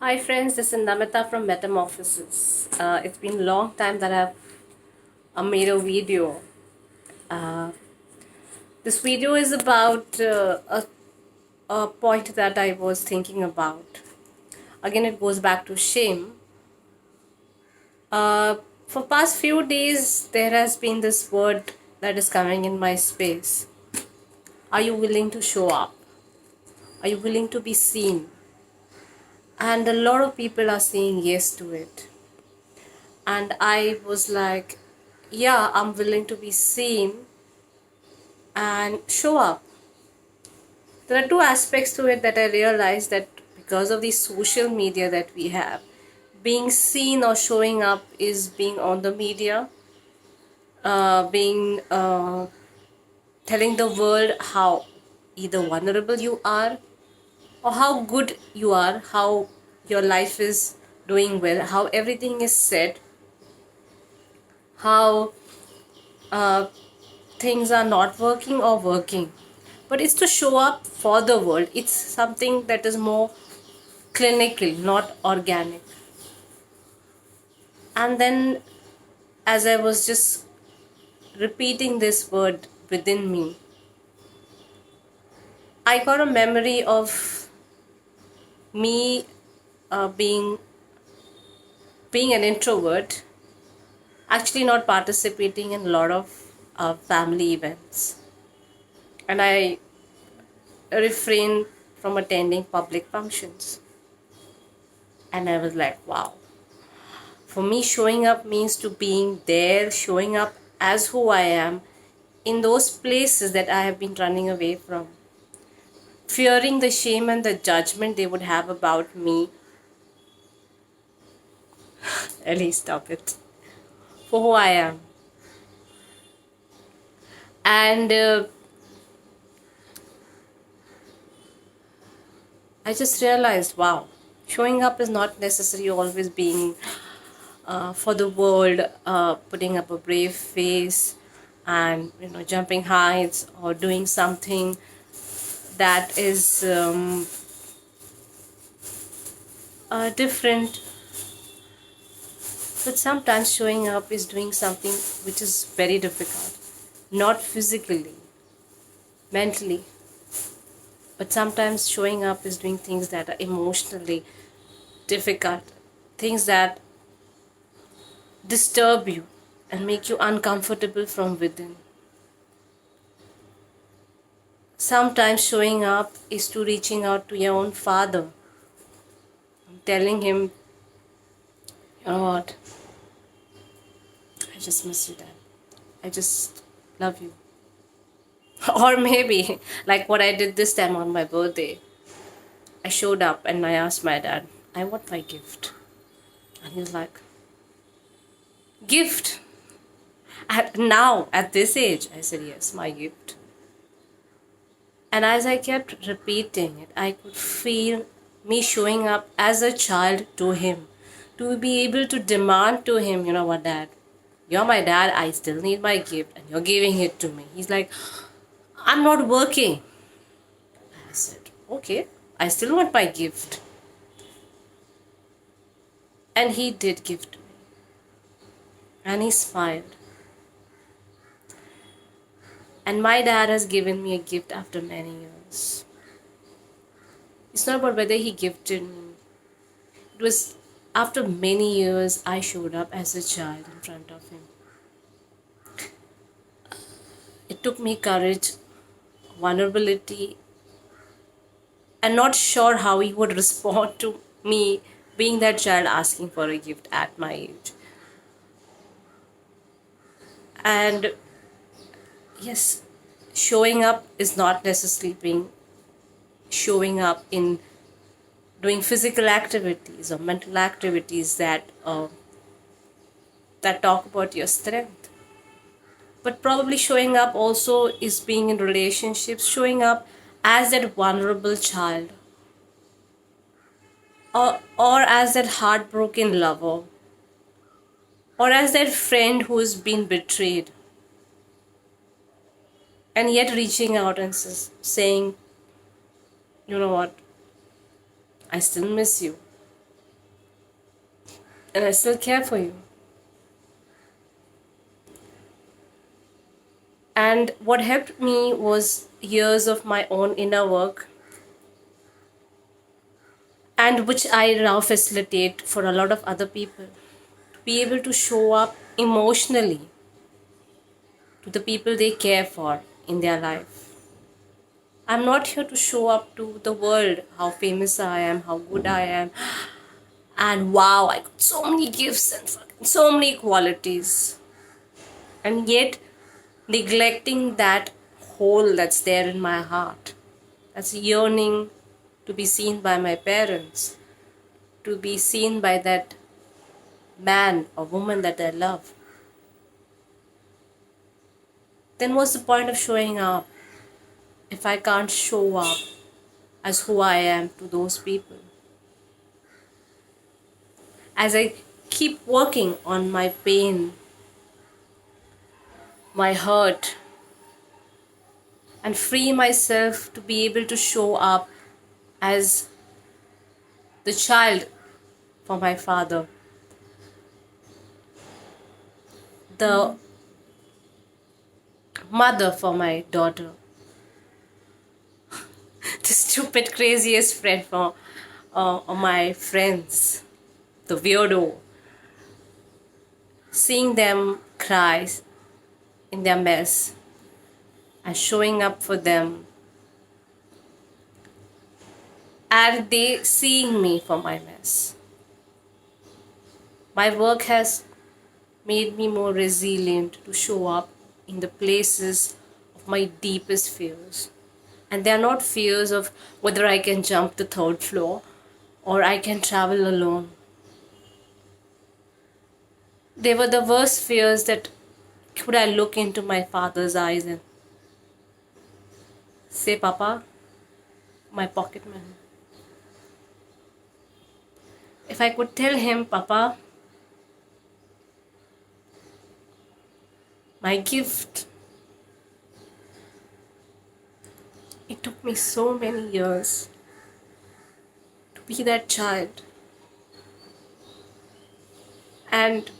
Hi friends, this is Namita from Metamorphosis. It's been a long time that I've made a video. Uh, this video is about a point that I was thinking about. Again, it goes back to shame. Uh, for past few days, there has been this word that is coming in my space. Are you willing to show up? Are you willing to be seen? And a lot of people are saying yes to it. And I was like, yeah, I'm willing to be seen and show up. There are two aspects to it that I realized that because of the social media that we have, being seen or showing up is being on the media, being telling the world how either vulnerable you are or how good you are, how your life is doing well, how everything is said, how uh, things are not working or working. But it's to show up for the world. It's something that is more clinical, not organic. And then, as I was just repeating this word within me, I got a memory of me being an introvert, actually not participating in a lot of family events, and I refrained from attending public functions. And I was like, wow. For me, showing up means to being there, showing up as who I am in those places that I have been running away from, fearing the shame and the judgment they would have about me. Ellie, stop it. For who I am. And I just realized, wow, showing up is not necessarily always being for the world, putting up a brave face and jumping heights or doing something that is different. But sometimes showing up is doing something which is very difficult, not physically, mentally, but sometimes showing up is doing things that are emotionally difficult, things that disturb you and make you uncomfortable from within. Sometimes showing up is to reaching out to your own father, telling him, you know what, I just miss you, Dad. I just love you. Or maybe, like what I did this time on my birthday, I showed up and I asked my dad, I want my gift. And he's like, gift? At this age? I said, yes, my gift. And as I kept repeating it, I could feel me showing up as a child to him. To be able to demand to him, you know what, Dad? You're my dad, I still need my gift, and you're giving it to me. He's like, I'm not working. I said, okay, I still want my gift. And he did give to me. And he smiled. And my dad has given me a gift after many years. It's not about whether he gifted me. It was after many years I showed up as a child in front of him. It took me courage, vulnerability, and not sure how he would respond to me being that child asking for a gift at my age. And yes, showing up is not necessarily being showing up in doing physical activities or mental activities that talk about your strength. But probably showing up also is being in relationships, showing up as that vulnerable child, or as that heartbroken lover, or as that friend who's been betrayed, and yet reaching out and saying, you know what, I still miss you. and I still care for you. And what helped me was years of my own inner work, and which I now facilitate for a lot of other people to be able to show up emotionally to the people they care for in their life. I'm not here to show up to the world how famous I am, how good I am, and wow, I got so many gifts and so many qualities. And yet, neglecting that hole that's there in my heart, that's yearning to be seen by my parents, to be seen by that man or woman that I love. Then what's the point of showing up if I can't show up as who I am to those people? As I keep working on my pain, my hurt, and free myself to be able to show up as the child for my father, the mother for my daughter, the stupid, craziest friend for my friends, the weirdo. Seeing them cry in their mess and showing up for them, and they seeing me for my mess. My work has made me more resilient to show up in the places of my deepest fears. And they are not fears of whether I can jump the third floor or I can travel alone. They were the worst fears that could I look into my father's eyes and say, Papa, my pocket money. If I could tell him, Papa, my gift. It took me so many years to be that child. And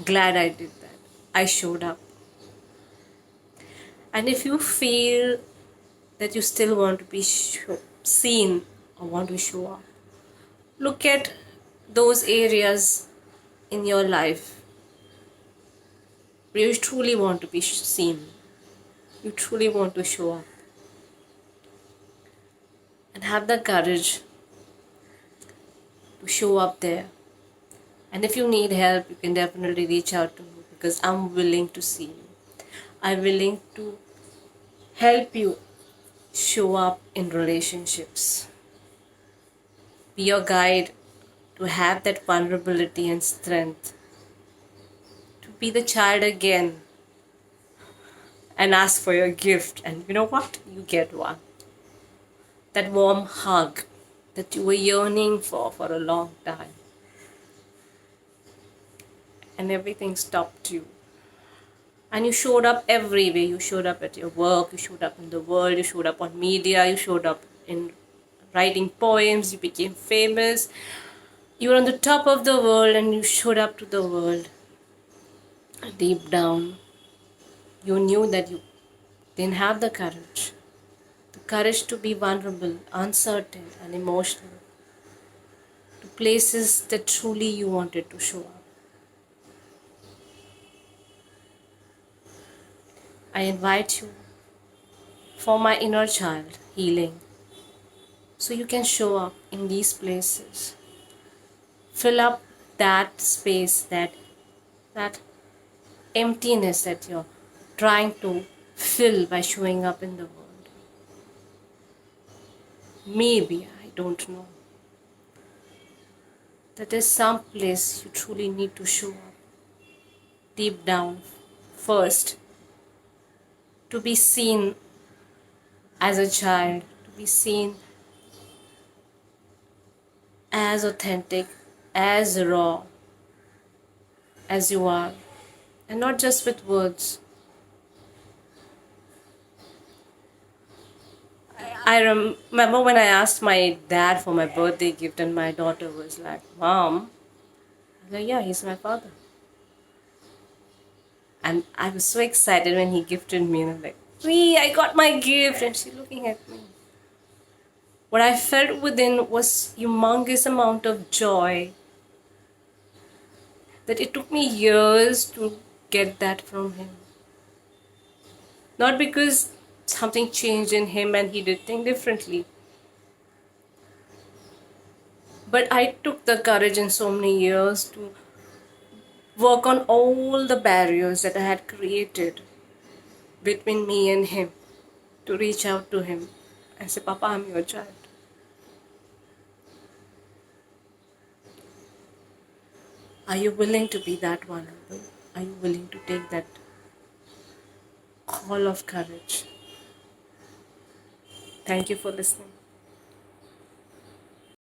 glad I did that. I showed up. And if you feel that you still want to be seen or want to show up, look at those areas in your life where you truly want to be seen. You truly want to show up. And have the courage to show up there. And if you need help, you can definitely reach out to me because I'm willing to see you. I'm willing to help you show up in relationships. Be your guide to have that vulnerability and strength. To be the child again and ask for your gift. And you know what? You get one. That warm hug that you were yearning for a long time. And everything stopped you. And you showed up everywhere. You showed up at your work, you showed up in the world, you showed up on media, you showed up in writing poems, you became famous. You were on the top of the world and you showed up to the world. Deep down, you knew that you didn't have the courage. The courage to be vulnerable, uncertain, and emotional. To places that truly you wanted to show up. I invite you for my inner child healing so you can show up in these places. Fill up that space, that emptiness that you're trying to fill by showing up in the world. Maybe, I don't know, that is some place you truly need to show up deep down first, to be seen as a child, to be seen as authentic, as raw as you are, and not just with words. I remember when I asked my dad for my birthday gift, and my daughter was like, Mom, was like, yeah, he's my father. And I was so excited when he gifted me, and I'm like, "Wee, I got my gift!" And she's looking at me. What I felt within was humongous amount of joy that it took me years to get that from him. Not because something changed in him and he did things differently, but I took the courage in so many years to work on all the barriers that I had created between me and him, to reach out to him and say, Papa, I'm your child. Are you willing to be that vulnerable? Are you willing to take that call of courage? Thank you for listening.